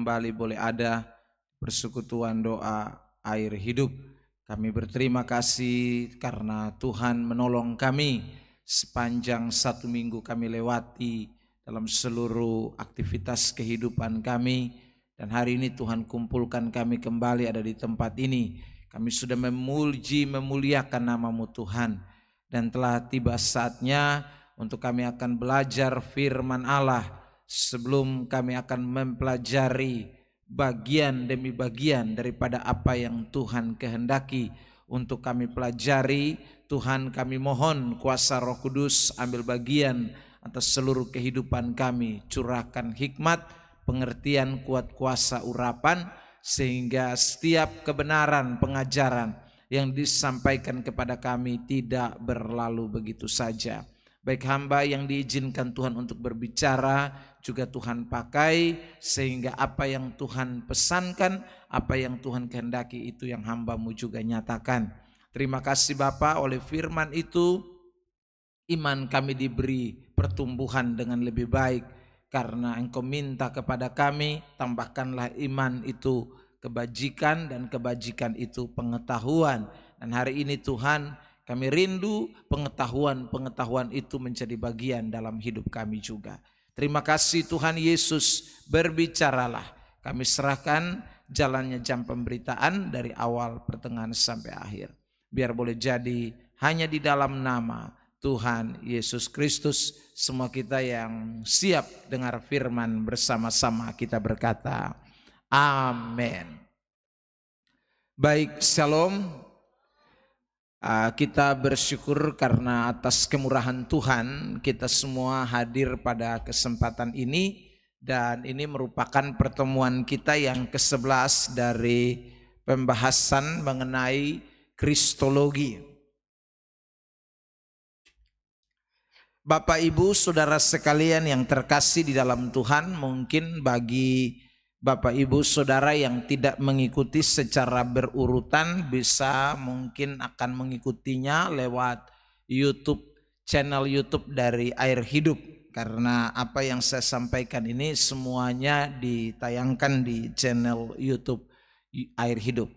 kembali boleh ada persekutuan doa air hidup. Kami berterima kasih karena Tuhan menolong kami sepanjang 1 minggu kami lewati dalam seluruh aktivitas kehidupan kami. Dan hari ini Tuhan kumpulkan kami kembali ada di tempat ini. Kami sudah memuliakan nama-Mu Tuhan. Dan telah tiba saatnya untuk kami akan belajar firman Allah. Sebelum kami akan mempelajari bagian demi bagian daripada apa yang Tuhan kehendaki untuk kami pelajari, Tuhan kami mohon kuasa Roh Kudus ambil bagian atas seluruh kehidupan kami. Curahkan hikmat, pengertian, kuat kuasa urapan, sehingga setiap kebenaran pengajaran yang disampaikan kepada kami tidak berlalu begitu saja. Baik hamba yang diizinkan Tuhan untuk berbicara, juga Tuhan pakai sehingga apa yang Tuhan pesankan, apa yang Tuhan kehendaki itu yang hamba-Mu juga nyatakan. Terima kasih Bapa, oleh firman itu iman kami diberi pertumbuhan dengan lebih baik. Karena Engkau minta kepada kami, tambahkanlah iman itu kebajikan dan kebajikan itu pengetahuan. Dan hari ini Tuhan, kami rindu pengetahuan itu menjadi bagian dalam hidup kami juga. Terima kasih Tuhan Yesus, berbicaralah. Kami serahkan jalannya jam pemberitaan dari awal, pertengahan sampai akhir. Biar boleh jadi hanya di dalam nama Tuhan Yesus Kristus. Semua kita yang siap dengar firman bersama-sama kita berkata, amin. Baik, shalom. Kita bersyukur karena atas kemurahan Tuhan kita semua hadir pada kesempatan ini. Dan ini merupakan pertemuan kita yang ke-11 dari pembahasan mengenai Kristologi. Bapak Ibu Saudara sekalian yang terkasih di dalam Tuhan, mungkin bagi Bapak Ibu Saudara yang tidak mengikuti secara berurutan bisa mungkin akan mengikutinya lewat YouTube, channel YouTube dari Air Hidup. Karena apa yang saya sampaikan ini semuanya ditayangkan di channel YouTube Air Hidup.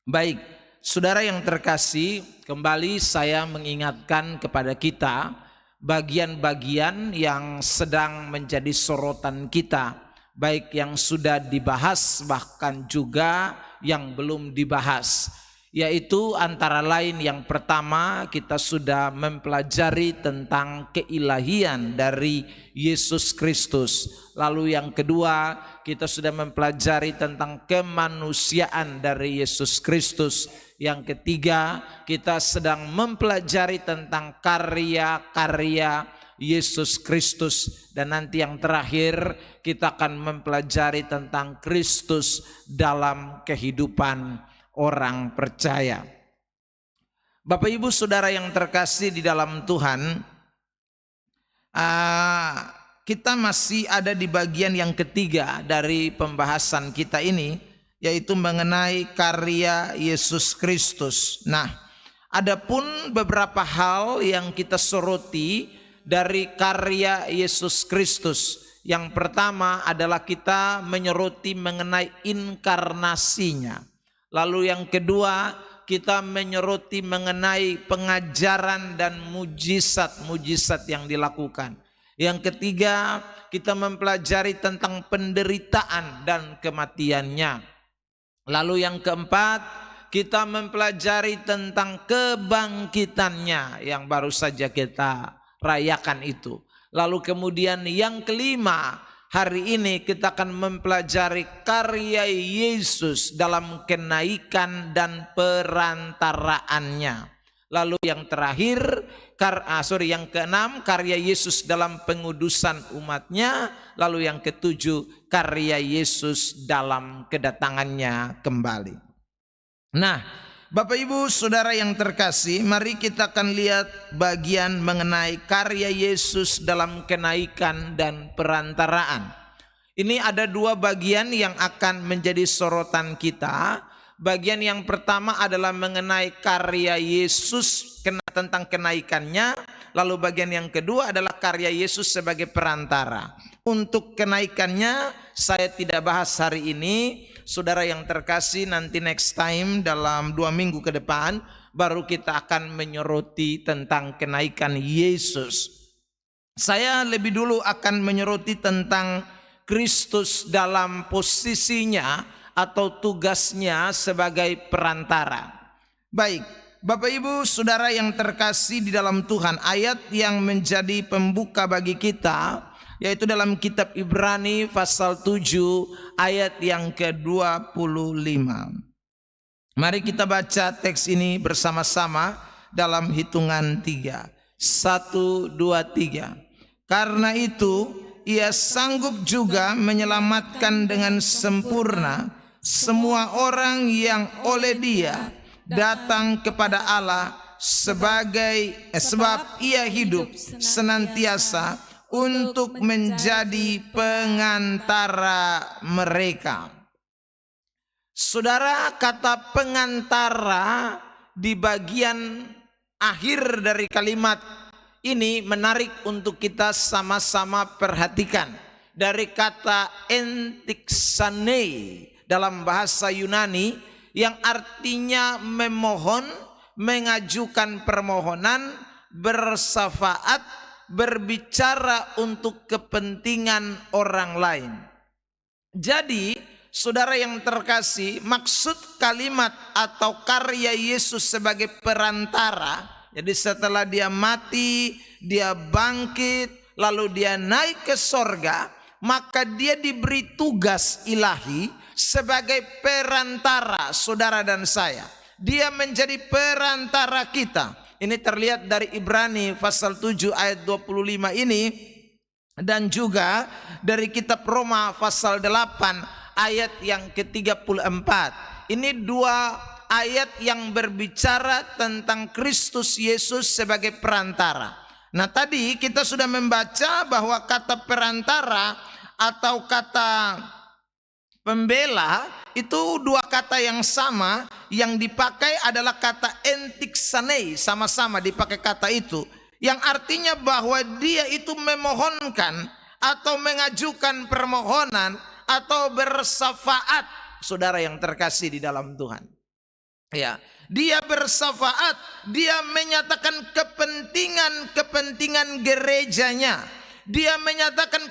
Baik, saudara yang terkasih, kembali saya mengingatkan kepada kita bagian-bagian yang sedang menjadi sorotan kita, baik yang sudah dibahas bahkan juga yang belum dibahas, yaitu antara lain yang pertama kita sudah mempelajari tentang keilahian dari Yesus Kristus. Lalu yang kedua kita sudah mempelajari tentang kemanusiaan dari Yesus Kristus. Yang ketiga kita sedang mempelajari tentang karya-karya Yesus Kristus. Dan nanti yang terakhir kita akan mempelajari tentang Kristus dalam kehidupan orang percaya. Bapak Ibu Saudara yang terkasih di dalam Tuhan, kita masih ada di bagian yang ketiga dari pembahasan kita ini, yaitu mengenai karya Yesus Kristus. Nah, adapun beberapa hal yang kita soroti dari karya Yesus Kristus. Yang pertama adalah kita menyoroti mengenai inkarnasinya. Lalu yang kedua kita menyoroti mengenai pengajaran dan mujizat-mujizat yang dilakukan. Yang ketiga kita mempelajari tentang penderitaan dan kematiannya. Lalu yang keempat kita mempelajari tentang kebangkitannya yang baru saja kita rayakan itu. Lalu kemudian yang kelima, hari ini kita akan mempelajari karya Yesus dalam kenaikan dan perantaraannya. Lalu yang terakhir, yang keenam, karya Yesus dalam pengudusan umatnya. Lalu yang ketujuh, karya Yesus dalam kedatangannya kembali. Nah, Bapak Ibu Saudara yang terkasih, mari kita akan lihat bagian mengenai karya Yesus dalam kenaikan dan perantaraan. Ini ada dua bagian yang akan menjadi sorotan kita. Bagian yang pertama adalah mengenai karya Yesus tentang kenaikannya. Lalu bagian yang kedua adalah karya Yesus sebagai perantara. Untuk kenaikannya saya tidak bahas hari ini. Saudara yang terkasih, nanti next time dalam 2 minggu ke depan baru kita akan menyoroti tentang kenaikan Yesus. Saya lebih dulu akan menyoroti tentang Kristus dalam posisinya atau tugasnya sebagai perantara. Baik, Bapak Ibu Saudara yang terkasih di dalam Tuhan, ayat yang menjadi pembuka bagi kita yaitu dalam kitab Ibrani pasal 7 ayat yang ke-25. Mari kita baca teks ini bersama-sama dalam hitungan 3. 1, 2, 3. Karena itu ia sanggup juga menyelamatkan dengan sempurna semua orang yang oleh Dia datang kepada Allah sebab ia hidup senantiasa untuk menjadi pengantara mereka. Saudara, kata pengantara di bagian akhir dari kalimat ini menarik untuk kita sama-sama perhatikan. Dari kata entiksanei dalam bahasa Yunani yang artinya memohon, mengajukan permohonan, bersafaat, berbicara untuk kepentingan orang lain. Jadi, saudara yang terkasih, maksud kalimat atau karya Yesus sebagai perantara, jadi setelah dia mati, dia bangkit, lalu dia naik ke sorga, maka dia diberi tugas ilahi sebagai perantara saudara dan saya. Dia menjadi perantara kita. Ini terlihat dari Ibrani pasal 7 ayat 25 ini, dan juga dari kitab Roma pasal 8 ayat yang ke-34. Ini 2 ayat yang berbicara tentang Kristus Yesus sebagai perantara. Nah, tadi kita sudah membaca bahwa kata perantara atau kata pembela itu 2 kata yang sama, yang dipakai adalah kata entiksanei, sama-sama dipakai kata itu, yang artinya bahwa dia itu memohonkan atau mengajukan permohonan atau bersafaat. Saudara yang terkasih di dalam Tuhan, ya, dia bersafaat, dia menyatakan kepentingan gerejanya. Dia menyatakan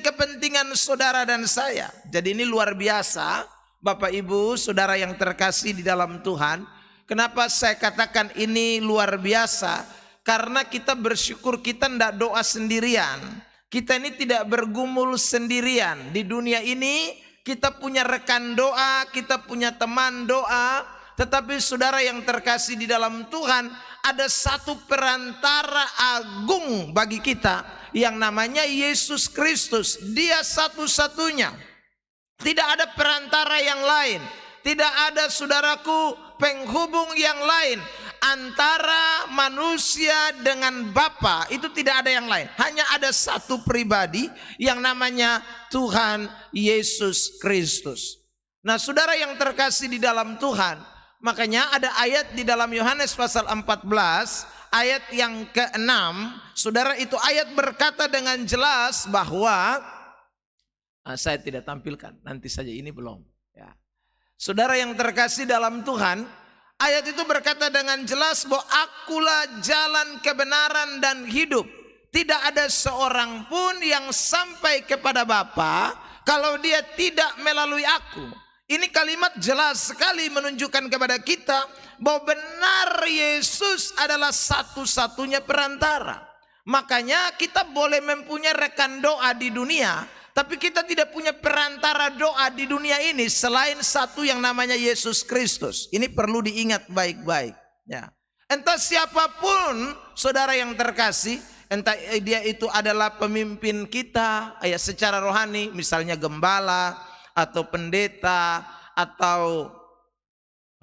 kepentingan saudara dan saya. Jadi ini luar biasa, Bapak Ibu Saudara yang terkasih di dalam Tuhan. Kenapa saya katakan ini luar biasa? Karena kita bersyukur kita tidak doa sendirian. Kita ini tidak bergumul sendirian. Di dunia ini kita punya rekan doa, kita punya teman doa. Tetapi saudara yang terkasih di dalam Tuhan, ada satu perantara agung bagi kita yang namanya Yesus Kristus. Dia satu-satunya. Tidak ada perantara yang lain. Tidak ada, saudaraku, penghubung yang lain antara manusia dengan Bapa. Itu tidak ada yang lain. Hanya ada satu pribadi yang namanya Tuhan Yesus Kristus. Nah, saudara yang terkasih di dalam Tuhan, makanya ada ayat di dalam Yohanes pasal 14 ayat yang ke-6, saudara, itu ayat berkata dengan jelas bahwa saya tidak tampilkan, nanti saja, ini belum ya. Saudara yang terkasih dalam Tuhan, ayat itu berkata dengan jelas bahwa akulah jalan kebenaran dan hidup. Tidak ada seorang pun yang sampai kepada Bapa kalau dia tidak melalui aku. Ini kalimat jelas sekali menunjukkan kepada kita bahwa benar Yesus adalah satu-satunya perantara. Makanya kita boleh mempunyai rekan doa di dunia, tapi kita tidak punya perantara doa di dunia ini selain satu yang namanya Yesus Kristus. Ini perlu diingat baik-baik ya. Entah siapapun saudara yang terkasih, entah dia itu adalah pemimpin kita ya secara rohani, misalnya gembala atau pendeta atau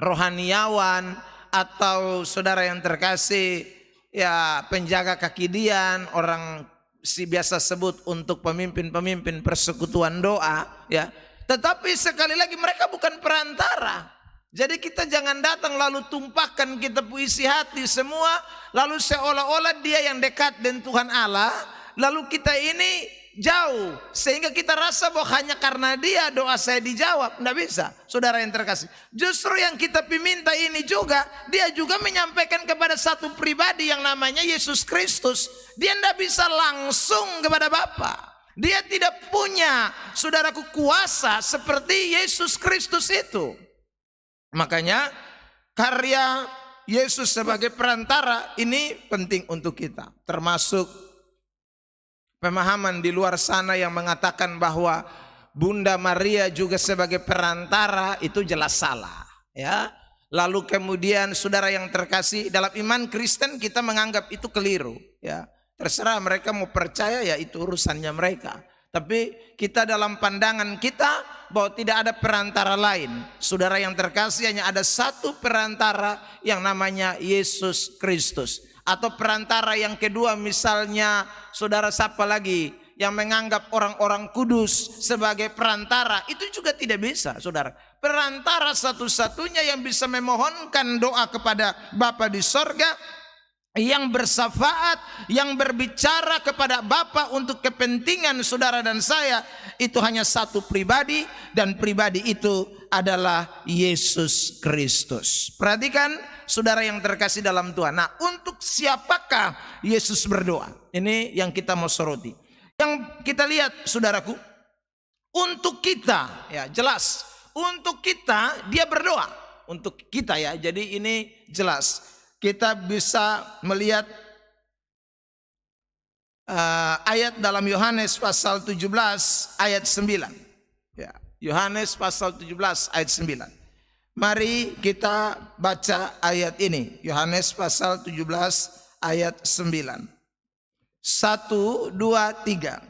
rohaniawan, atau saudara yang terkasih ya penjaga kaki dian, orang biasa sebut untuk pemimpin-pemimpin persekutuan doa ya. Tetapi sekali lagi mereka bukan perantara. Jadi kita jangan datang lalu tumpahkan kita puisi hati semua, lalu seolah-olah dia yang dekat dengan Tuhan Allah, lalu kita ini jauh, sehingga kita rasa bahwa hanya karena dia doa saya dijawab. Tidak bisa, saudara yang terkasih. Justru yang kita minta ini juga, dia juga menyampaikan kepada satu pribadi yang namanya Yesus Kristus. Dia tidak bisa langsung kepada Bapa. Dia tidak punya, saudaraku, kuasa seperti Yesus Kristus itu. Makanya karya Yesus sebagai perantara ini penting untuk kita. Termasuk pemahaman di luar sana yang mengatakan bahwa Bunda Maria juga sebagai perantara, itu jelas salah, ya. Lalu kemudian saudara yang terkasih, dalam iman Kristen kita menganggap itu keliru, ya. Terserah mereka mau percaya, ya itu urusannya mereka. Tapi kita dalam pandangan kita bahwa tidak ada perantara lain. Saudara yang terkasih, hanya ada satu perantara yang namanya Yesus Kristus. Atau perantara yang kedua misalnya saudara siapa lagi yang menganggap orang-orang kudus sebagai perantara, itu juga tidak bisa, saudara. Perantara satu-satunya yang bisa memohonkan doa kepada Bapa di sorga, yang bersyafaat, yang berbicara kepada Bapa untuk kepentingan saudara dan saya, itu hanya satu pribadi, dan pribadi itu adalah Yesus Kristus. Perhatikan saudara yang terkasih dalam Tuhan. Nah, untuk siapakah Yesus berdoa? Ini yang kita mau soroti. Yang kita lihat, saudaraku, untuk kita, ya jelas, untuk kita dia berdoa, untuk kita, ya. Jadi ini jelas. Kita bisa melihat ayat dalam Yohanes pasal 17 ayat 9. Ya, Yohanes pasal 17 ayat 9. Mari kita baca ayat ini. Yohanes pasal 17 ayat 9. 1, 2, 3.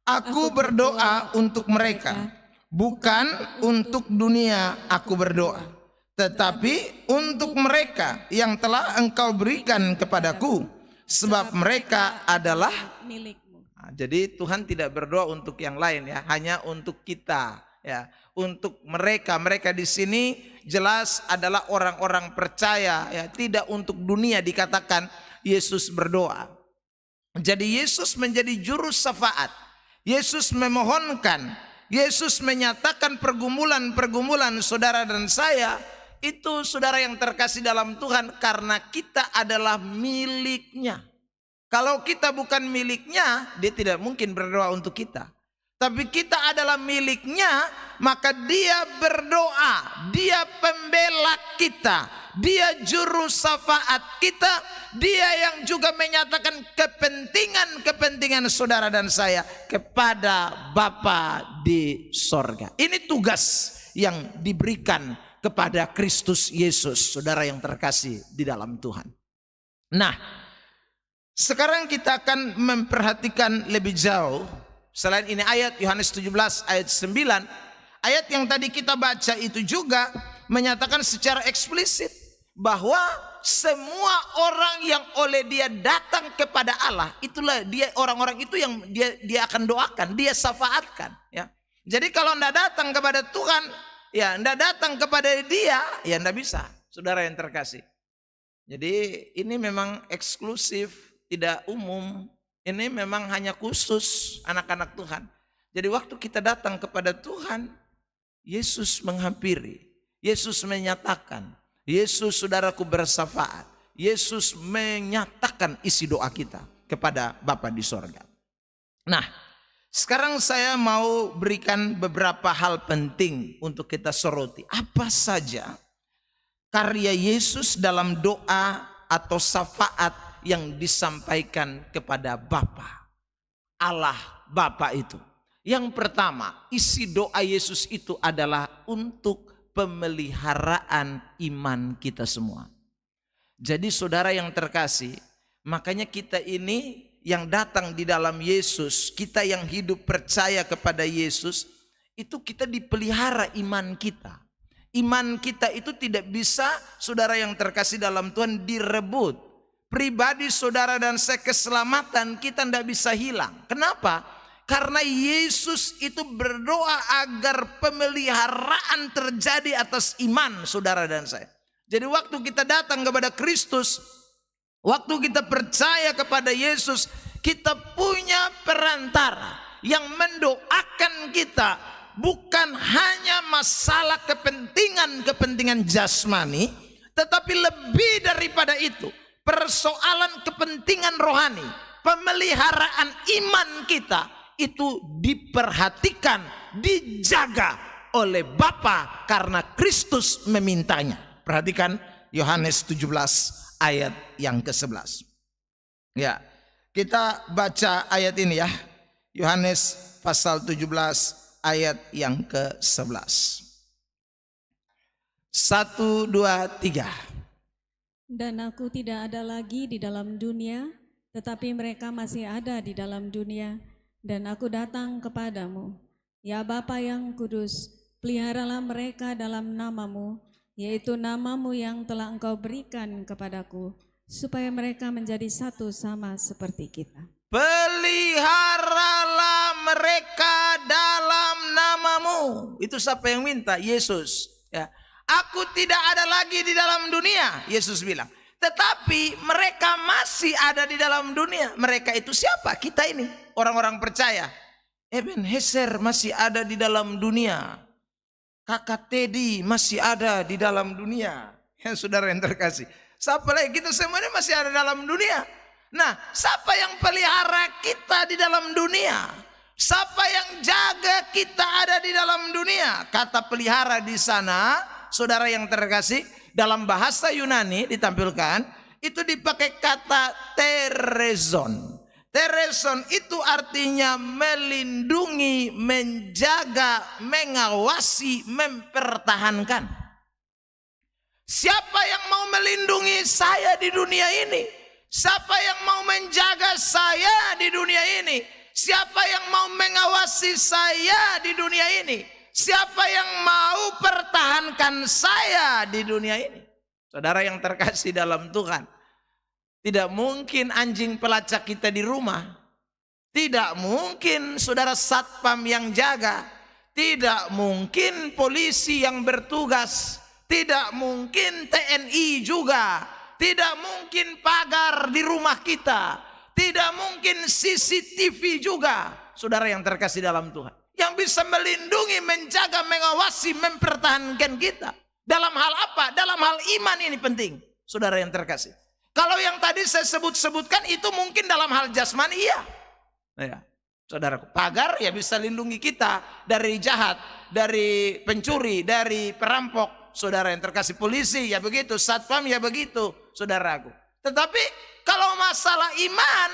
Aku berdoa untuk mereka, bukan untuk dunia aku berdoa, tetapi untuk mereka yang telah Engkau berikan kepadaku, sebab mereka adalah milikmu. Nah, jadi Tuhan tidak berdoa untuk yang lain, ya, hanya untuk kita, ya, untuk mereka. Mereka di sini jelas adalah orang-orang percaya, ya, tidak untuk dunia dikatakan Yesus berdoa. Jadi Yesus menjadi juru syafaat. Yesus memohonkan, Yesus menyatakan pergumulan-pergumulan saudara dan saya. Itu saudara yang terkasih dalam Tuhan, karena kita adalah miliknya. Kalau kita bukan miliknya, dia tidak mungkin berdoa untuk kita. Tapi kita adalah miliknya, maka dia berdoa. Dia pembela kita, dia juru syafaat kita, dia yang juga menyatakan kepentingan saudara dan saya kepada Bapa di sorga. Ini tugas yang diberikan kepada Kristus Yesus, saudara yang terkasih di dalam Tuhan. Nah, sekarang kita akan memperhatikan lebih jauh. Selain ini ayat Yohanes 17 ayat 9, ayat yang tadi kita baca itu juga menyatakan secara eksplisit bahwa semua orang yang oleh dia datang kepada Allah, itulah dia, orang-orang itu yang dia akan doakan, dia syafaatkan, ya. Jadi kalau Anda datang kepada Tuhan, ya Anda datang kepada dia, ya Anda bisa, saudara yang terkasih. Jadi ini memang eksklusif, tidak umum. Ini memang hanya khusus anak-anak Tuhan. Jadi waktu kita datang kepada Tuhan, Yesus menghampiri, Yesus menyatakan, Yesus saudaraku bersyafaat, Yesus menyatakan isi doa kita kepada Bapa di sorga. Nah, sekarang saya mau berikan beberapa hal penting untuk kita soroti. Apa saja karya Yesus dalam doa atau syafaat yang disampaikan kepada Bapa, Allah Bapa itu. Yang pertama, isi doa Yesus itu adalah untuk pemeliharaan iman kita semua. Jadi saudara yang terkasih, makanya kita ini yang datang di dalam Yesus, kita yang hidup percaya kepada Yesus, itu kita dipelihara iman kita. Iman kita itu tidak bisa, saudara yang terkasih dalam Tuhan, direbut. Pribadi saudara dan saya, keselamatan kita tidak bisa hilang. Kenapa? Karena Yesus itu berdoa agar pemeliharaan terjadi atas iman saudara dan saya. Jadi waktu kita datang kepada Kristus, waktu kita percaya kepada Yesus, kita punya perantara yang mendoakan kita, bukan hanya masalah kepentingan jasmani, tetapi lebih daripada itu, persoalan kepentingan rohani, pemeliharaan iman kita itu diperhatikan, dijaga oleh Bapa karena Kristus memintanya. Perhatikan Yohanes 17 ayat yang ke-11. Ya, kita baca ayat ini ya. Yohanes pasal 17 ayat yang ke-11. 1, 2, 3. Dan aku tidak ada lagi di dalam dunia, tetapi mereka masih ada di dalam dunia, dan aku datang kepadamu. Ya Bapa yang kudus, peliharalah mereka dalam namamu, yaitu namamu yang telah Engkau berikan kepadaku, supaya mereka menjadi satu sama seperti kita. Peliharalah mereka dalam namamu. Itu siapa yang minta? Yesus. Ya. Aku tidak ada lagi di dalam dunia, Yesus bilang. Tetapi mereka masih ada di dalam dunia. Mereka itu siapa? Kita ini, orang-orang percaya. Ebenezer masih ada di dalam dunia. Kakak Teddy masih ada di dalam dunia. Ya, saudara yang terkasih. Siapa lagi? Kita semuanya masih ada dalam dunia. Nah, siapa yang pelihara kita di dalam dunia? Siapa yang jaga kita ada di dalam dunia? Kata pelihara di sana, saudara yang terkasih, dalam bahasa Yunani ditampilkan, itu dipakai kata terezon. Terezon itu artinya melindungi, menjaga, mengawasi, mempertahankan. Siapa yang mau melindungi saya di dunia ini? Siapa yang mau menjaga saya di dunia ini? Siapa yang mau mengawasi saya di dunia ini? Siapa yang mau pertahankan saya di dunia ini? Saudara yang terkasih dalam Tuhan, tidak mungkin anjing pelacak kita di rumah. Tidak mungkin saudara satpam yang jaga. Tidak mungkin polisi yang bertugas. Tidak mungkin TNI juga. Tidak mungkin pagar di rumah kita. Tidak mungkin CCTV juga. Saudara yang terkasih dalam Tuhan, yang bisa melindungi, menjaga, mengawasi, mempertahankan kita. Dalam hal apa? Dalam hal iman ini penting, saudara yang terkasih. Kalau yang tadi saya sebutkan itu mungkin dalam hal jasmani, iya. Ya, saudara, pagar ya bisa lindungi kita dari jahat, dari pencuri, dari perampok. Saudara yang terkasih, polisi ya begitu, satpam ya begitu, saudaraku. Tetapi kalau masalah iman,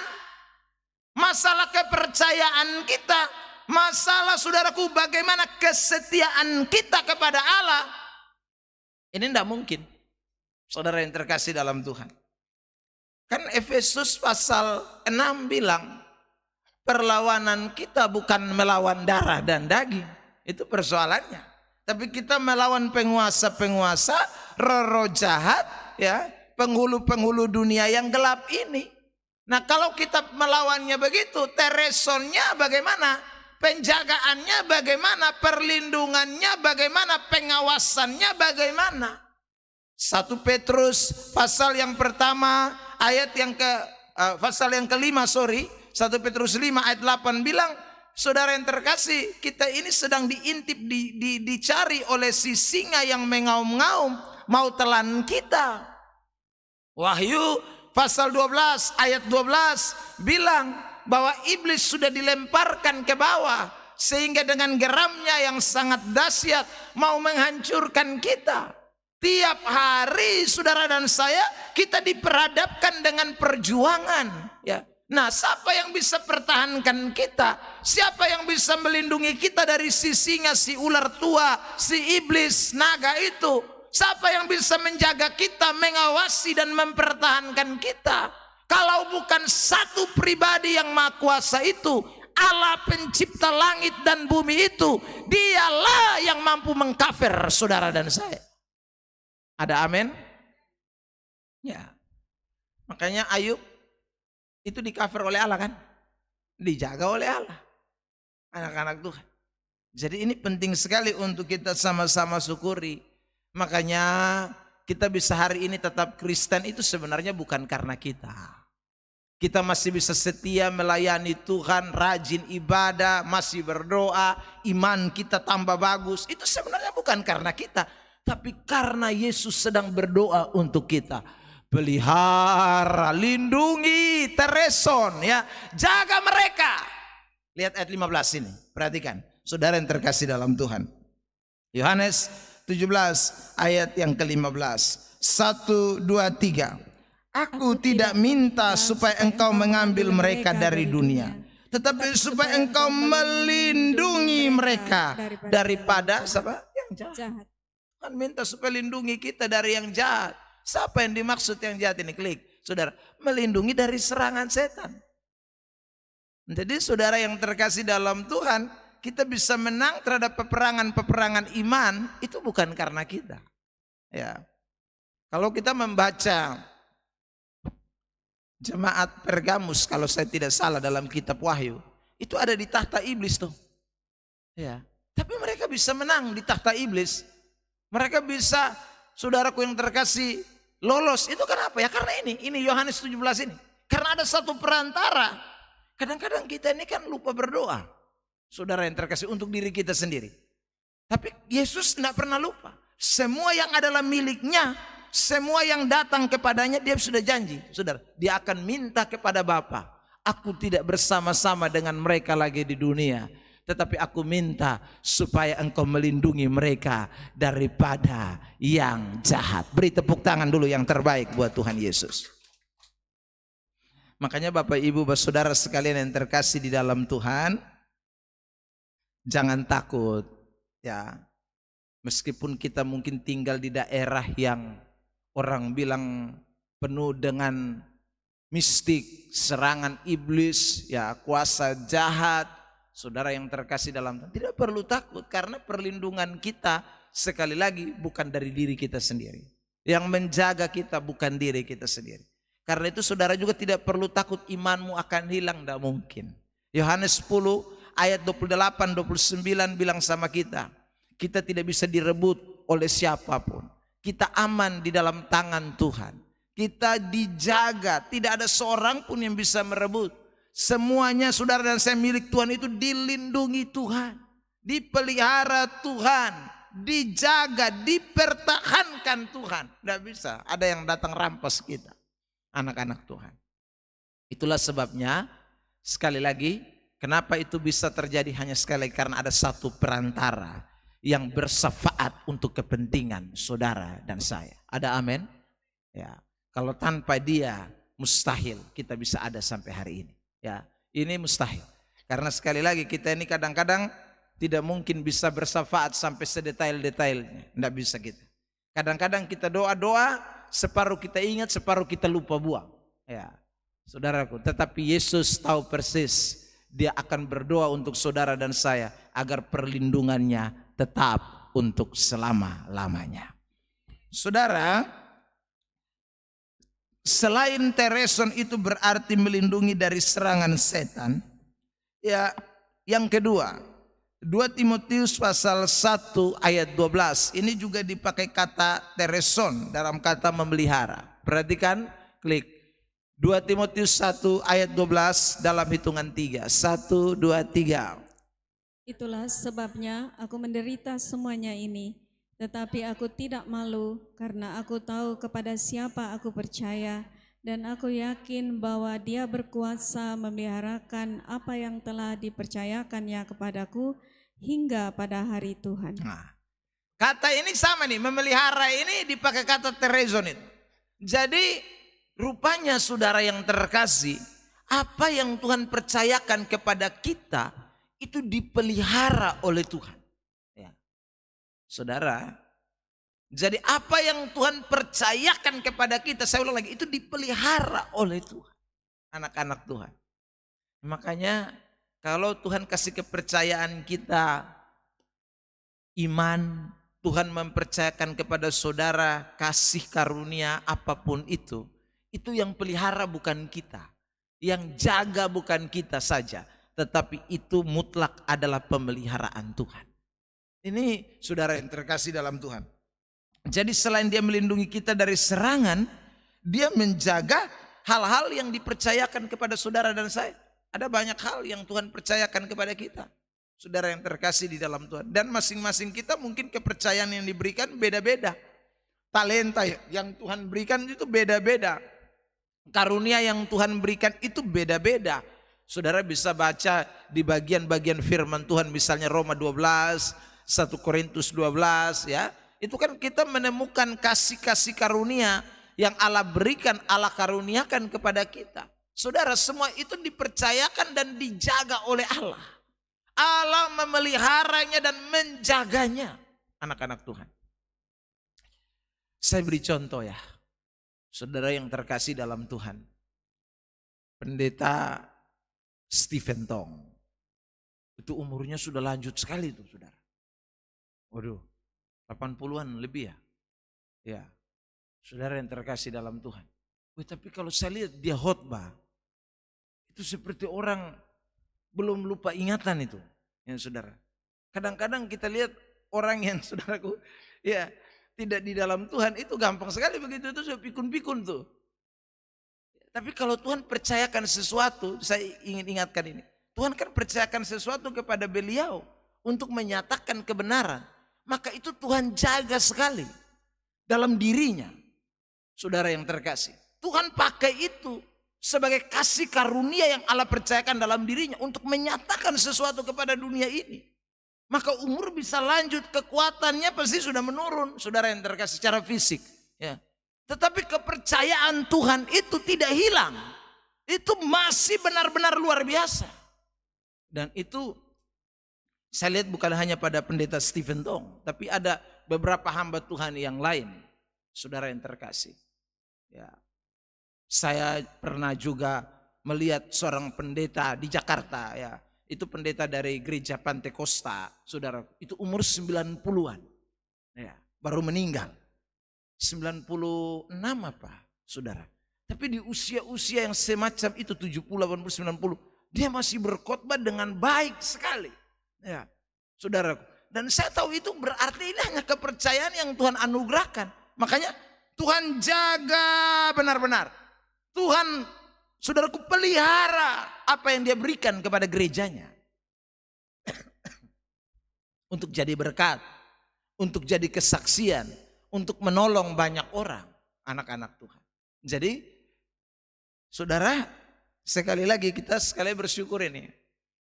masalah kepercayaan kita, masalah saudaraku bagaimana kesetiaan kita kepada Allah, ini tidak mungkin, saudara yang terkasih dalam Tuhan. Kan Efesus pasal 6 bilang, perlawanan kita bukan melawan darah dan daging. Itu persoalannya. Tapi kita melawan penguasa-penguasa, roh-roh jahat, ya, penghulu-penghulu dunia yang gelap ini. Nah, kalau kita melawannya begitu, teresonnya bagaimana? Penjagaannya bagaimana? Perlindungannya bagaimana? Pengawasannya bagaimana? 1 Petrus pasal yang pertama ayat yang pasal yang kelima, 1 Petrus 5 ayat 8 bilang, saudara yang terkasih, kita ini sedang diintip, dicari oleh si singa yang mengaum-ngaum, mau telan kita. Wahyu pasal 12 ayat 12 bilang bahwa iblis sudah dilemparkan ke bawah, sehingga dengan geramnya yang sangat dahsyat mau menghancurkan kita. Tiap hari saudara dan saya, kita diperhadapkan dengan perjuangan, ya. Nah, siapa yang bisa pertahankan kita? Siapa yang bisa melindungi kita dari si singa, si ular tua, si iblis, naga itu? Siapa yang bisa menjaga kita, mengawasi dan mempertahankan kita? Kalau bukan satu pribadi yang maha kuasa itu, Allah pencipta langit dan bumi itu, dialah yang mampu mengkafir saudara dan saya. Ada amin? Ya. Makanya Ayub itu dikafir oleh Allah kan? Dijaga oleh Allah. anak-anak Tuhan. Jadi ini penting sekali untuk kita sama-sama syukuri. Makanya kita bisa hari ini tetap Kristen itu sebenarnya bukan karena kita. Kita masih bisa setia melayani Tuhan, rajin ibadah, masih berdoa, iman kita tambah bagus. Itu sebenarnya bukan karena kita, tapi karena Yesus sedang berdoa untuk kita. Pelihara, lindungi, tereson, ya, jaga mereka. Lihat ayat 15 ini, perhatikan. Saudara yang terkasih dalam Tuhan. Yohanes 17 ayat yang ke-15. 1, 2, 3. Aku tidak minta supaya engkau mengambil mereka dari dunia, tetapi supaya engkau melindungi mereka daripada siapa? Yang jahat. Kan minta supaya lindungi kita dari yang jahat. Siapa yang dimaksud yang jahat ini? Klik, saudara. Melindungi dari serangan setan. Jadi saudara yang terkasih dalam Tuhan, kita bisa menang terhadap peperangan-peperangan iman itu bukan karena kita. Ya. Kalau kita membaca jemaat Pergamus, kalau saya tidak salah dalam kitab Wahyu, itu ada di tahta iblis tuh. Ya. Tapi mereka bisa menang di tahta iblis. Mereka bisa, saudaraku yang terkasih, lolos. Itu kenapa ya? Karena ini Yohanes 17 ini. Karena ada satu perantara. Kadang-kadang kita ini kan lupa berdoa. Saudara yang terkasih, untuk diri kita sendiri. Tapi Yesus tidak pernah lupa. Semua yang adalah miliknya, semua yang datang kepadanya, dia sudah janji. Saudara, dia akan minta kepada Bapa. Aku tidak bersama-sama dengan mereka lagi di dunia, tetapi aku minta supaya engkau melindungi mereka daripada yang jahat. Beri tepuk tangan dulu yang terbaik buat Tuhan Yesus. Makanya Bapak Ibu, saudara sekalian yang terkasih di dalam Tuhan, jangan takut ya. Meskipun kita mungkin tinggal di daerah yang orang bilang penuh dengan mistik, serangan iblis, ya, kuasa jahat. Saudara yang terkasih dalam Tuhan, tidak perlu takut karena perlindungan kita sekali lagi bukan dari diri kita sendiri. Yang menjaga kita bukan diri kita sendiri. Karena itu saudara juga tidak perlu takut imanmu akan hilang, tidak mungkin. Yohanes 10 ayat 28-29 bilang sama kita, kita tidak bisa direbut oleh siapapun. Kita aman di dalam tangan Tuhan. Kita dijaga, tidak ada seorang pun yang bisa merebut. Semuanya saudara dan saya milik Tuhan itu dilindungi Tuhan, dipelihara Tuhan, dijaga, dipertahankan Tuhan. Tidak bisa ada yang datang rampas kita, anak-anak Tuhan. Itulah sebabnya sekali lagi, kenapa itu bisa terjadi hanya sekali lagi, karena ada satu perantara yang bersyafaat untuk kepentingan saudara dan saya. Ada amin? Ya, kalau tanpa dia mustahil kita bisa ada sampai hari ini. Ya, ini mustahil. Karena sekali lagi kita ini kadang-kadang tidak mungkin bisa bersyafaat sampai sedetail-detailnya. Tidak bisa kita. Kadang-kadang kita doa-doa, separuh kita ingat, separuh kita lupa buang. Ya, saudaraku, tetapi Yesus tahu persis dia akan berdoa untuk saudara dan saya agar perlindungannya tetap untuk selama-lamanya. Saudara, selain tereson itu berarti melindungi dari serangan setan. Ya, yang kedua, 2 Timotius pasal 1 ayat 12. Ini juga dipakai kata tereson dalam kata memelihara. Perhatikan, klik. 2 Timotius 1 ayat 12 dalam hitungan 3. 1, 2, 3. Itulah sebabnya aku menderita semuanya ini, tetapi aku tidak malu karena aku tahu kepada siapa aku percaya dan aku yakin bahwa dia berkuasa memeliharakan apa yang telah dipercayakannya kepadaku hingga pada hari Tuhan. Nah, kata ini sama nih, memelihara ini dipakai kata tereson itu. Jadi rupanya saudara yang terkasih, apa yang Tuhan percayakan kepada kita itu dipelihara oleh Tuhan. Ya. Saudara, jadi apa yang Tuhan percayakan kepada kita, saya ulang lagi, itu dipelihara oleh Tuhan. Anak-anak Tuhan. Makanya kalau Tuhan kasih kepercayaan kita iman, Tuhan mempercayakan kepada saudara kasih karunia apapun itu yang pelihara bukan kita, yang jaga bukan kita saja, tetapi itu mutlak adalah pemeliharaan Tuhan. Ini saudara yang terkasih dalam Tuhan. Jadi selain dia melindungi kita dari serangan, dia menjaga hal-hal yang dipercayakan kepada saudara dan saya. Ada banyak hal yang Tuhan percayakan kepada kita, saudara yang terkasih di dalam Tuhan. Dan masing-masing kita mungkin kepercayaan yang diberikan beda-beda. Talenta yang Tuhan berikan itu beda-beda. Karunia yang Tuhan berikan itu beda-beda. Saudara bisa baca di bagian-bagian firman Tuhan, misalnya Roma 12, 1 Korintus 12 ya. Itu kan kita menemukan kasih-kasih karunia yang Allah berikan, Allah karuniakan kepada kita. Saudara, semua itu dipercayakan dan dijaga oleh Allah. Allah memeliharanya dan menjaganya, anak-anak Tuhan. Saya beri contoh ya, saudara yang terkasih dalam Tuhan. Pendeta Stephen Tong. Itu umurnya sudah lanjut sekali itu, saudara. Waduh, 80-an lebih ya. Ya, saudara yang terkasih dalam Tuhan. Tapi kalau saya lihat dia khotbah, itu seperti orang belum lupa ingatan itu, ya saudara. Kadang-kadang kita lihat orang yang saudaraku, ya tidak di dalam Tuhan itu gampang sekali begitu, itu sudah pikun-pikun tuh. Tapi kalau Tuhan percayakan sesuatu, saya ingin ingatkan ini. Tuhan kan percayakan sesuatu kepada beliau untuk menyatakan kebenaran. Maka itu Tuhan jaga sekali dalam dirinya. Saudara yang terkasih, Tuhan pakai itu sebagai kasih karunia yang Allah percayakan dalam dirinya untuk menyatakan sesuatu kepada dunia ini. Maka umur bisa lanjut, kekuatannya pasti sudah menurun, saudara yang terkasih, secara fisik. Ya. Tetapi kepercayaan Tuhan itu tidak hilang. Itu masih benar-benar luar biasa. Dan itu saya lihat bukan hanya pada pendeta Stephen Tong, tapi ada beberapa hamba Tuhan yang lain, saudara yang terkasih. Ya. Saya pernah juga melihat seorang pendeta di Jakarta, ya. Itu pendeta dari gereja Pantekosta, saudara. Itu umur 90-an. Ya, baru meninggal. 96 apa, saudara. Tapi di usia-usia yang semacam itu, 70, 80, 90, dia masih berkhotbah dengan baik sekali. Ya, saudara. Dan saya tahu itu berarti ini hanya kepercayaan yang Tuhan anugerahkan. Makanya Tuhan jaga benar-benar. Tuhan, saudaraku, pelihara apa yang dia berikan kepada gerejanya. Untuk jadi berkat, untuk jadi kesaksian, untuk menolong banyak orang, anak-anak Tuhan. Jadi, saudara, sekali lagi kita sekali bersyukur ini.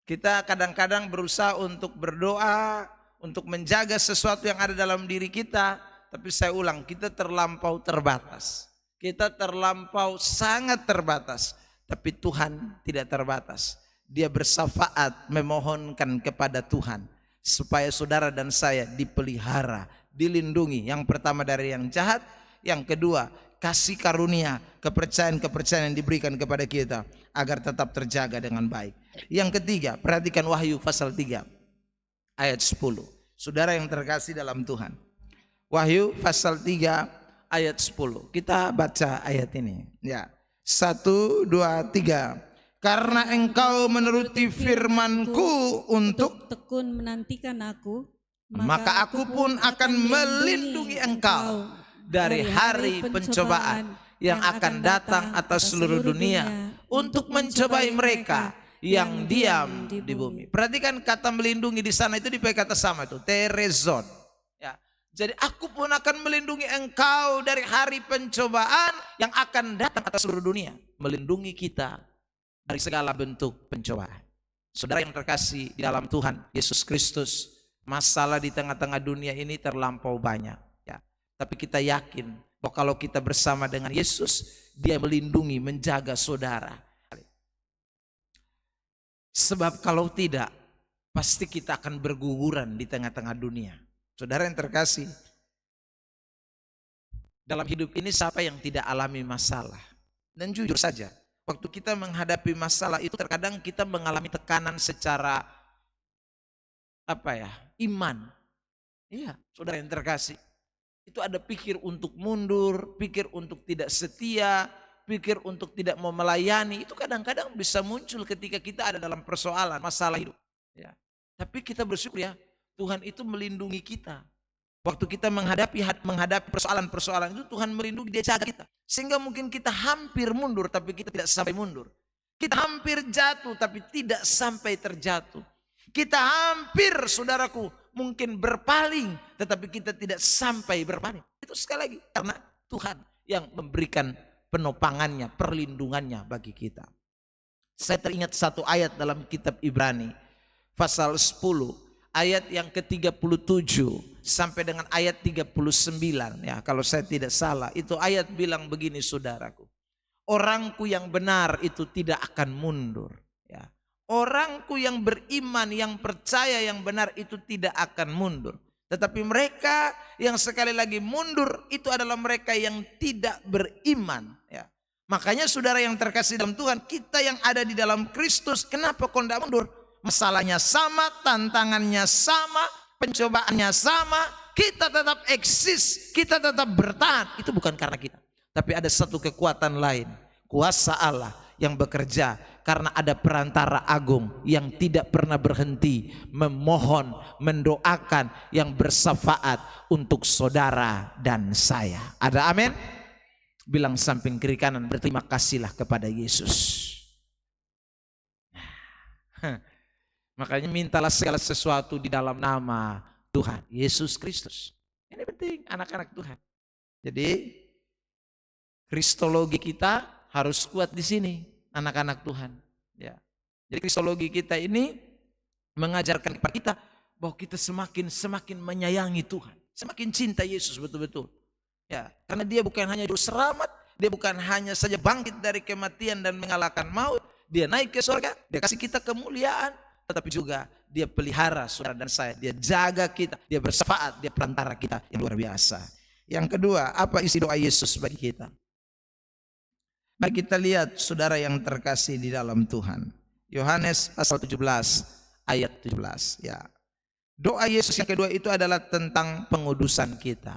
Kita kadang-kadang berusaha untuk berdoa, untuk menjaga sesuatu yang ada dalam diri kita. Tapi saya ulang, kita terlampau terbatas. Kita terlampau sangat terbatas, tapi Tuhan tidak terbatas. Dia bersyafaat memohonkan kepada Tuhan supaya saudara dan saya dipelihara, dilindungi. Yang pertama dari yang jahat, yang kedua kasih karunia, kepercayaan-kepercayaan yang diberikan kepada kita agar tetap terjaga dengan baik. Yang ketiga, perhatikan Wahyu pasal 3 ayat 10. Saudara yang terkasih dalam Tuhan. Wahyu pasal 3 ayat 10. Kita baca ayat ini. Ya. 1, 2, 3. Karena engkau menuruti firman-Ku untuk tekun menantikan aku, maka aku pun akan melindungi engkau dari hari pencobaan yang akan datang atas seluruh dunia untuk mencobai mereka yang diam di bumi. Perhatikan kata melindungi di sana itu dipakai kata sama itu, terezon. Ya. Jadi aku pun akan melindungi engkau dari hari pencobaan yang akan datang atas seluruh dunia. Melindungi kita dari segala bentuk pencobaan. Saudara yang terkasih di dalam Tuhan Yesus Kristus, masalah di tengah-tengah dunia ini terlampau banyak. Ya. Tapi kita yakin bahwa kalau kita bersama dengan Yesus, Dia melindungi, menjaga saudara. Sebab kalau tidak, pasti kita akan berguguran di tengah-tengah dunia. Saudara yang terkasih, dalam hidup ini siapa yang tidak alami masalah? Dan jujur saja, waktu kita menghadapi masalah itu terkadang kita mengalami tekanan secara iman. Iya, saudara yang terkasih. Itu ada pikir untuk mundur, pikir untuk tidak setia, pikir untuk tidak mau melayani, itu kadang-kadang bisa muncul ketika kita ada dalam persoalan, masalah hidup. Ya. Tapi kita bersyukur ya, Tuhan itu melindungi kita. Waktu kita menghadapi persoalan-persoalan itu, Tuhan melindungi, Dia jaga kita. Sehingga mungkin kita hampir mundur, tapi kita tidak sampai mundur. Kita hampir jatuh, tapi tidak sampai terjatuh. Kita hampir, saudaraku, mungkin berpaling, tetapi kita tidak sampai berpaling. Itu sekali lagi, karena Tuhan yang memberikan penopangannya, perlindungannya bagi kita. Saya teringat satu ayat dalam kitab Ibrani, pasal 10, ayat yang ke-37 sampai dengan ayat 39. Ya, kalau saya tidak salah, itu ayat bilang begini, saudaraku. Orangku yang benar itu tidak akan mundur. Ya. Orangku yang beriman, yang percaya yang benar itu tidak akan mundur. Tetapi mereka yang sekali lagi mundur itu adalah mereka yang tidak beriman. Ya. Makanya saudara yang terkasih dalam Tuhan, kita yang ada di dalam Kristus, kenapa kau tidak mundur? Masalahnya sama, tantangannya sama, pencobaannya sama, kita tetap eksis, kita tetap bertahan. Itu bukan karena kita, tapi ada satu kekuatan lain, kuasa Allah yang bekerja, karena ada perantara agung yang tidak pernah berhenti memohon, mendoakan, yang bersyafaat untuk saudara dan saya. Ada amin? Bilang samping kiri kanan, berterima kasihlah kepada Yesus. Makanya mintalah segala sesuatu di dalam nama Tuhan Yesus Kristus. Ini penting, anak-anak Tuhan. Jadi kristologi kita harus kuat di sini, anak-anak Tuhan. Ya. Jadi kristologi kita ini mengajarkan kepada kita bahwa kita semakin menyayangi Tuhan, semakin cinta Yesus betul-betul. Ya, karena Dia bukan hanya juru selamat, Dia bukan hanya saja bangkit dari kematian dan mengalahkan maut, Dia naik ke surga, Dia kasih kita kemuliaan, tetapi juga Dia pelihara saudara dan saya, Dia jaga kita, Dia bersyafaat, Dia perantara kita yang luar biasa. Yang kedua, apa isi doa Yesus bagi kita? Mari kita lihat saudara yang terkasih di dalam Tuhan. Yohanes pasal 17 ayat 17. Ya. Doa Yesus yang kedua itu adalah tentang pengudusan kita.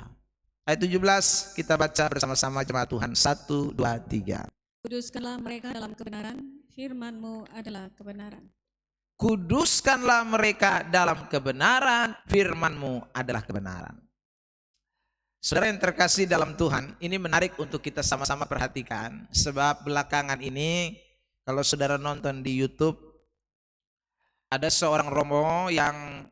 Ayat 17 kita baca bersama-sama jemaat Tuhan. 1, 2, 3. Kuduskanlah mereka dalam kebenaran, firman-Mu adalah kebenaran. Kuduskanlah mereka dalam kebenaran, firman-Mu adalah kebenaran. Saudara yang terkasih dalam Tuhan, ini menarik untuk kita sama-sama perhatikan. Sebab belakangan ini, kalau saudara nonton di YouTube, ada seorang romo yang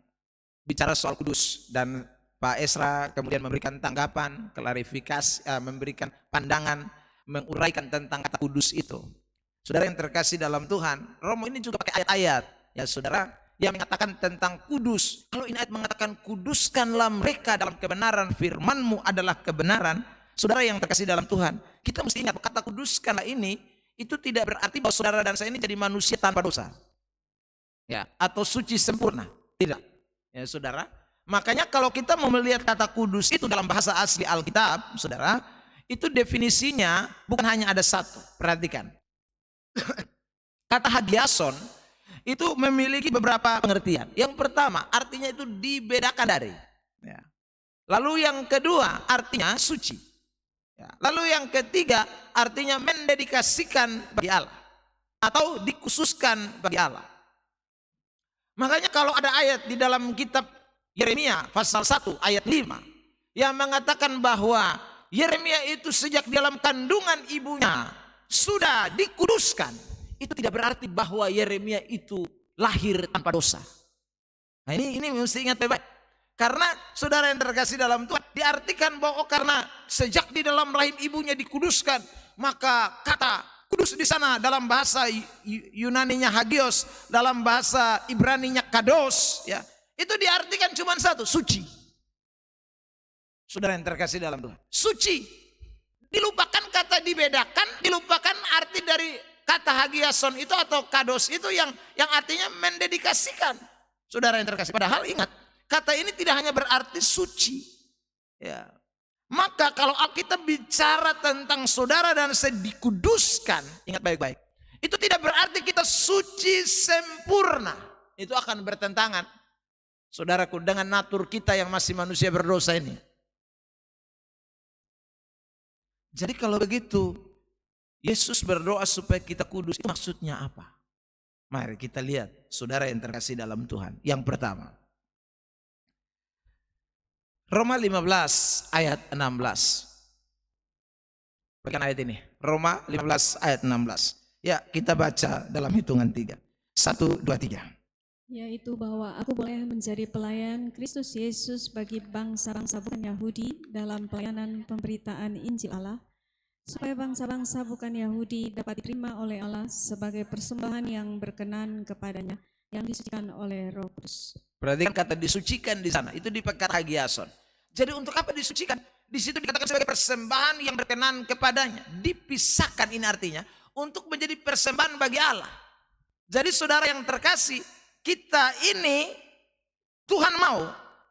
bicara soal kudus. Dan Pak Esra kemudian memberikan tanggapan, klarifikasi, memberikan pandangan, menguraikan tentang kata kudus itu. Saudara yang terkasih dalam Tuhan, romo ini juga pakai ayat-ayat. Ya saudara, yang mengatakan tentang kudus. Kalau ini ayat mengatakan kuduskanlah mereka dalam kebenaran, firman-Mu adalah kebenaran. Saudara yang terkasih dalam Tuhan, kita mesti ingat kata kuduskanlah ini, itu tidak berarti bahwa saudara dan saya ini jadi manusia tanpa dosa. Ya, atau suci sempurna. Tidak. Ya saudara, makanya kalau kita mau melihat kata kudus itu dalam bahasa asli Alkitab, saudara, itu definisinya bukan hanya ada satu. Perhatikan. Kata hagiason itu memiliki beberapa pengertian. Yang pertama, artinya itu dibedakan dari. Ya. Lalu yang kedua, artinya suci. Ya. Lalu yang ketiga, artinya mendedikasikan bagi Allah. Atau dikhususkan bagi Allah. Makanya kalau ada ayat di dalam kitab Yeremia pasal 1 ayat 5 yang mengatakan bahwa Yeremia itu sejak dalam kandungan ibunya sudah dikuduskan, itu tidak berarti bahwa Yeremia itu lahir tanpa dosa. Nah ini mesti ingat baik-baik. Karena saudara yang terkasih dalam Tuhan, diartikan bahwa karena sejak di dalam rahim ibunya dikuduskan, maka kata kudus di sana dalam bahasa Yunaninya hagios, dalam bahasa Ibraninya kados, ya. Itu diartikan cuma satu, suci. Saudara yang terkasih dalam Tuhan, suci. Dilupakan kata dibedakan, dilupakan arti dari kata hagiason itu atau kados itu yang artinya mendedikasikan. Saudara yang terkasih, padahal ingat, kata ini tidak hanya berarti suci. Ya. Maka kalau Alkitab bicara tentang saudara dan saya dikuduskan, ingat baik-baik. Itu tidak berarti kita suci sempurna. Itu akan bertentangan, saudaraku, dengan natur kita yang masih manusia berdosa ini. Jadi kalau begitu, Yesus berdoa supaya kita kudus, itu maksudnya apa? Mari kita lihat, saudara yang terkasih dalam Tuhan. Yang pertama, Roma 15 ayat 16. Bagian ayat ini, Roma 15 ayat 16. Ya, kita baca dalam hitungan 3. 1, 2, 3. Yaitu bahwa aku boleh menjadi pelayan Kristus Yesus bagi bangsa-bangsa bukan Yahudi dalam pelayanan pemberitaan Injil Allah, supaya bangsa-bangsa bukan Yahudi dapat diterima oleh Allah sebagai persembahan yang berkenan kepadanya, yang disucikan oleh Roh Kudus. Perhatikan kata disucikan di sana, itu dipakai hagiason. Jadi untuk apa disucikan? Di situ dikatakan sebagai persembahan yang berkenan kepadanya. Dipisahkan, ini artinya untuk menjadi persembahan bagi Allah. Jadi saudara yang terkasih, kita ini Tuhan mau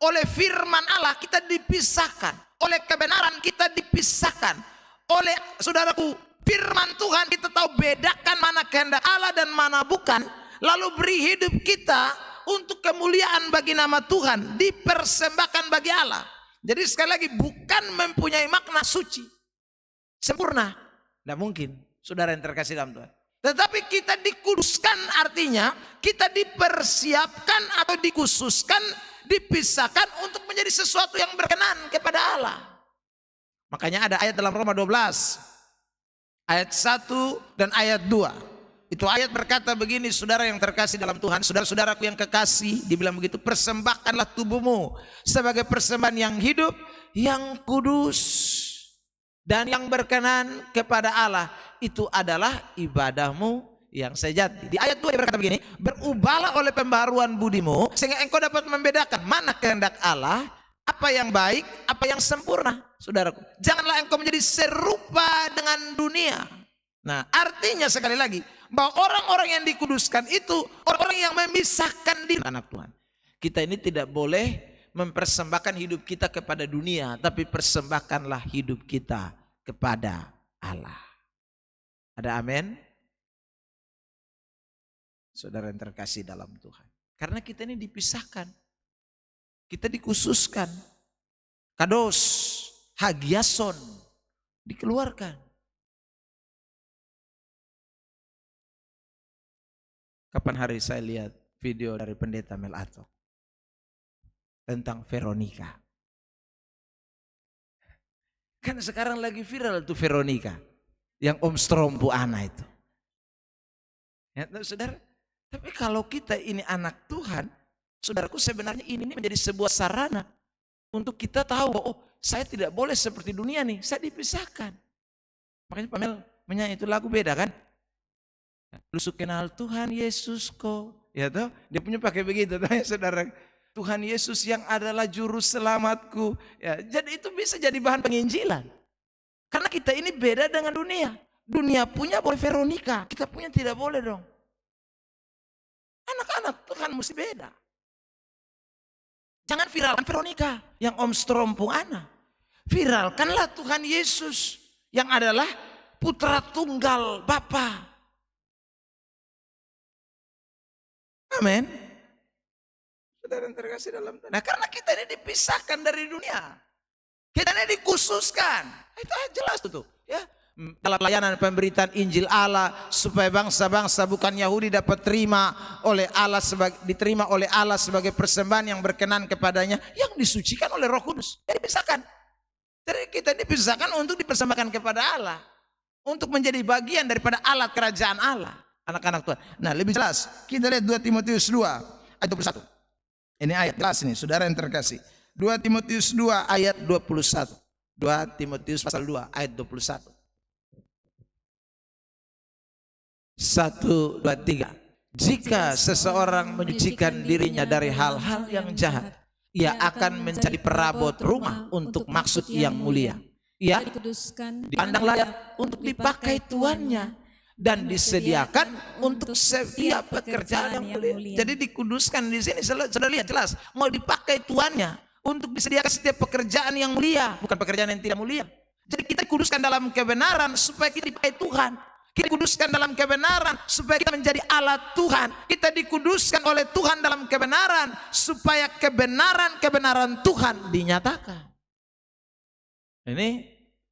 oleh firman Allah kita dipisahkan, oleh kebenaran kita dipisahkan. Oleh saudaraku, firman Tuhan kita tahu bedakan mana kehendak Allah dan mana bukan. Lalu beri hidup kita untuk kemuliaan bagi nama Tuhan, dipersembahkan bagi Allah. Jadi sekali lagi, bukan mempunyai makna suci, sempurna, tidak mungkin, saudara yang terkasih dalam Tuhan. Tetapi kita dikuduskan, artinya kita dipersiapkan atau dikhususkan, dipisahkan untuk menjadi sesuatu yang berkenan kepada Allah. Makanya ada ayat dalam Roma 12 ayat 1 dan ayat 2. Itu ayat berkata begini, saudara yang terkasih dalam Tuhan, saudara-saudaraku yang kekasih, dibilang begitu, persembahkanlah tubuhmu sebagai persembahan yang hidup, yang kudus, dan yang berkenan kepada Allah. Itu adalah ibadahmu yang sejati. Di ayat 2 dia berkata begini, berubahlah oleh pembaharuan budimu, sehingga engkau dapat membedakan mana kehendak Allah, apa yang baik, apa yang sempurna. Saudaraku, janganlah engkau menjadi serupa dengan dunia. Nah, artinya sekali lagi, bahwa orang-orang yang dikuduskan itu orang-orang yang memisahkan diri anak Tuhan. Kita ini tidak boleh mempersembahkan hidup kita kepada dunia, tapi persembahkanlah hidup kita kepada Allah. Ada amin? Saudara yang terkasih dalam Tuhan. Karena kita ini dipisahkan. Kita dikhususkan. Kados, hagiason, dikeluarkan. Kapan hari saya lihat video dari pendeta Melato tentang Veronica. Kan sekarang lagi viral tuh Veronica, yang Om Strompu Ana itu. Ya, saudara, tapi kalau kita ini anak Tuhan, saudaraku, sebenarnya ini menjadi sebuah sarana untuk kita tahu, oh saya tidak boleh seperti dunia nih, saya dipisahkan. Makanya Pamel menyanyi itu lagu beda kan? Lu kenal Tuhan Yesus kok, ya toh? Dia punya pakai begitu, toh, ya, saudara. Tuhan Yesus yang adalah juru selamatku. Ya, jadi itu bisa jadi bahan penginjilan. Karena kita ini beda dengan dunia. Dunia punya boleh Veronica, kita punya tidak boleh dong. Anak-anak Tuhan mesti beda. Jangan viralkan Veronica yang Om Strompu Ana. Viralkanlah Tuhan Yesus yang adalah putra tunggal Bapa. Amin. Saudara yang terkasih dalam Tuhan. Nah, karena kita ini dipisahkan dari dunia. Kita ini dikhususkan. Itu jelas tuh. Ya. Dalam pelayanan pemberitaan Injil Allah, supaya bangsa-bangsa bukan Yahudi dapat diterima oleh Allah sebagai persembahan yang berkenan kepadanya, yang disucikan oleh Roh Kudus. Jadi dipisahkan. Jadi kita dipisahkan untuk dipersembahkan kepada Allah, untuk menjadi bagian daripada alat kerajaan Allah. Anak-anak Tuhan. Nah, lebih jelas kita lihat 2 Timotius 2 ayat 21. Ini ayat jelas nih, saudara yang terkasih. 2 Timotius 2 ayat 21. 2 Timotius pasal 2 ayat 21. 1, 2, 3. Jika seseorang menyucikan dirinya dari hal-hal yang jahat, ia akan menjadi perabot rumah untuk maksud yang mulia. Ia dipandang layak untuk dipakai tuannya dan disediakan untuk setiap pekerjaan yang mulia. Jadi dikuduskan di sini, sudah lihat jelas, mau dipakai tuannya untuk disediakan setiap pekerjaan yang mulia, bukan pekerjaan yang tidak mulia. Jadi kita dikuduskan dalam kebenaran supaya kita dipakai Tuhan. Kita dikuduskan dalam kebenaran supaya kita menjadi alat Tuhan. Kita dikuduskan oleh Tuhan dalam kebenaran supaya kebenaran-kebenaran Tuhan dinyatakan. Ini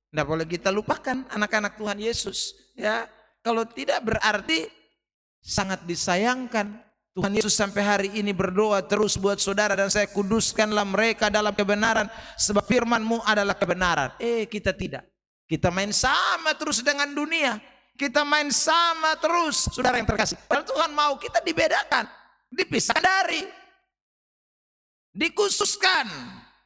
Tidak boleh kita lupakan anak-anak Tuhan Yesus. Ya, kalau tidak berarti sangat disayangkan. Tuhan Yesus sampai hari ini berdoa terus buat saudara dan saya, kuduskanlah mereka dalam kebenaran sebab firman-Mu adalah kebenaran. Kita tidak. Kita main sama terus dengan dunia. Kita main sama terus, saudara yang terkasih. Padahal Tuhan mau kita dibedakan, dipisahkan dari, dikhususkan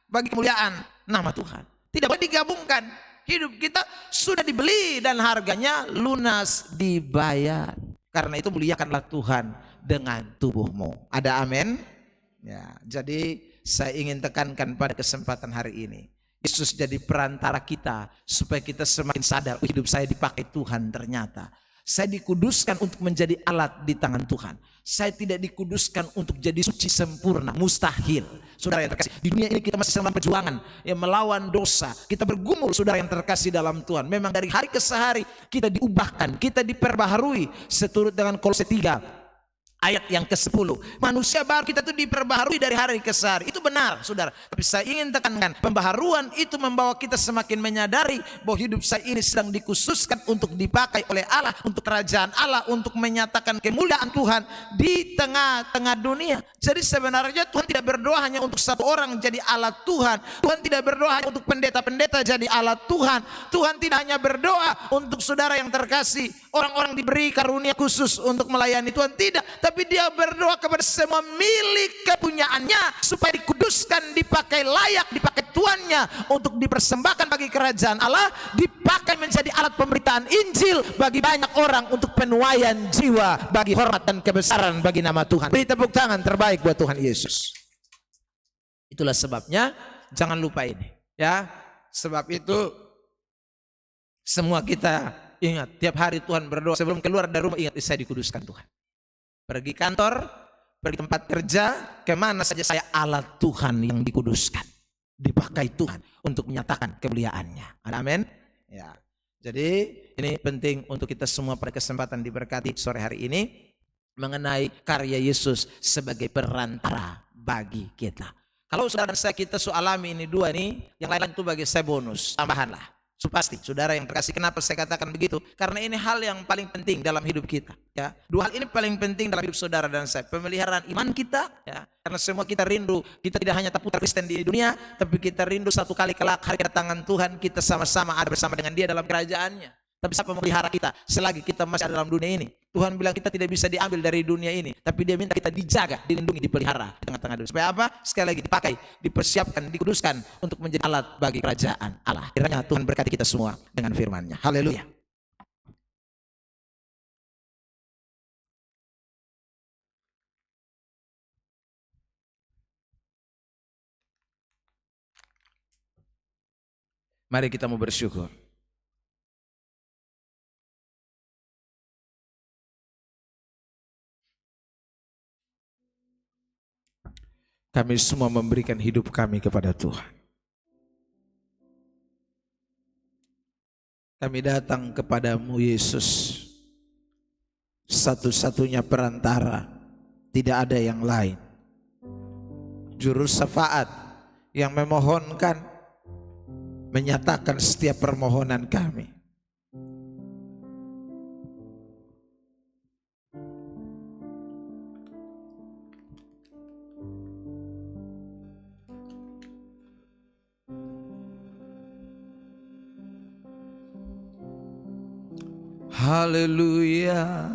bagi kemuliaan nama Tuhan. Tidak boleh digabungkan. Hidup kita sudah dibeli dan harganya lunas dibayar. Karena itu muliakanlah Tuhan dengan tubuhmu. Ada amin? Ya, jadi saya ingin tekankan pada kesempatan hari ini, Yesus jadi perantara kita supaya kita semakin sadar, hidup saya dipakai Tuhan ternyata. Saya dikuduskan untuk menjadi alat di tangan Tuhan. Saya tidak dikuduskan untuk jadi suci sempurna, mustahil. Saudara yang terkasih, di dunia ini kita masih sedang perjuangan yang melawan dosa. Kita bergumul, saudara yang terkasih dalam Tuhan. Memang dari hari ke hari kita diubahkan, kita diperbaharui seturut dengan Kolose 3 ayat yang ke-10. Manusia baru kita itu diperbaharui dari hari ke hari. Itu benar, saudara. Tapi saya ingin tekankan, pembaharuan itu membawa kita semakin menyadari bahwa hidup saya ini sedang dikhususkan untuk dipakai oleh Allah, untuk kerajaan Allah, untuk menyatakan kemuliaan Tuhan di tengah-tengah dunia. Jadi sebenarnya Tuhan tidak berdoa hanya untuk satu orang jadi alat Tuhan. Tuhan tidak berdoa hanya untuk pendeta-pendeta jadi alat Tuhan. Tuhan tidak hanya berdoa untuk saudara yang terkasih, orang-orang diberi karunia khusus untuk melayani Tuhan. Tidak, tapi dia berdoa kepada semua milik kepunyaannya supaya dikuduskan, dipakai layak, dipakai tuannya untuk dipersembahkan bagi kerajaan Allah, dipakai menjadi alat pemberitaan Injil bagi banyak orang untuk penuaian jiwa, bagi hormat dan kebesaran bagi nama Tuhan. Beri tepuk tangan terbaik buat Tuhan Yesus. Itulah sebabnya jangan lupa ini, ya. Sebab itu semua kita ingat, tiap hari Tuhan berdoa sebelum keluar dari rumah, ingat saya dikuduskan Tuhan. Pergi kantor, pergi tempat kerja, kemana saja saya alat Tuhan yang dikuduskan, dipakai Tuhan untuk menyatakan kemuliaannya. Amin. Ya. Jadi ini penting untuk kita semua pada kesempatan diberkati sore hari ini mengenai karya Yesus sebagai perantara bagi kita. Kalau saudara dan saya kita alami ini dua ini, yang lain itu bagi saya bonus, tambahanlah. Pasti, saudara yang terkasih, kenapa saya katakan begitu? Karena ini hal yang paling penting dalam hidup kita. Ya, dua hal ini paling penting dalam hidup saudara dan saya. Pemeliharaan iman kita, ya, karena semua kita rindu. Kita tidak hanya terputar Kristen di dunia, tapi kita rindu satu kali kelak hari kedatangan Tuhan, kita sama-sama ada bersama dengan Dia dalam kerajaannya. Tapi siapa memelihara kita selagi kita masih ada dalam dunia ini? Tuhan bilang kita tidak bisa diambil dari dunia ini, tapi Dia minta kita dijaga, dilindungi, dipelihara di tengah-tengah dunia. Supaya apa? Sekali lagi dipakai, dipersiapkan, dikuduskan untuk menjadi alat bagi kerajaan Allah. Kiranya Tuhan berkati kita semua dengan firman-Nya. Haleluya. Mari kita mau bersyukur. Kami semua memberikan hidup kami kepada Tuhan. Kami datang kepadamu Yesus, satu-satunya perantara, tidak ada yang lain. Juru syafaat yang memohonkan, menyatakan setiap permohonan kami. Haleluya.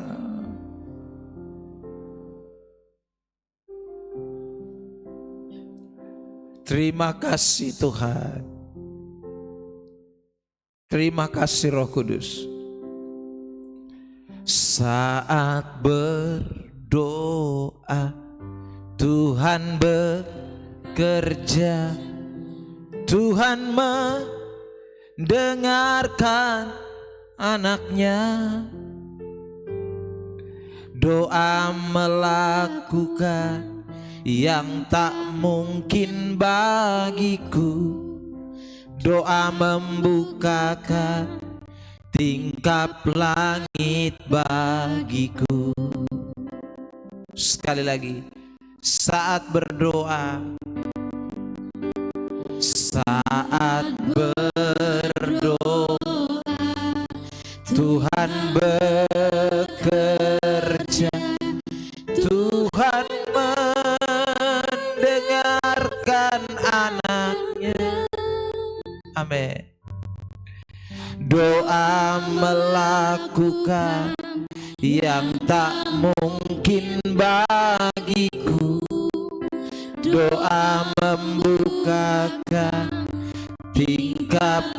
Terima kasih Tuhan. Terima kasih Roh Kudus. Saat berdoa, Tuhan bekerja. Tuhan mendengarkan anaknya. Doa melakukan yang tak mungkin bagiku. Doa membukakan tingkap langit bagiku. Sekali lagi, saat berdoa, saat berdoa, Amin. Doa melakukan yang tak mungkin bagiku, doa membukakan tingkap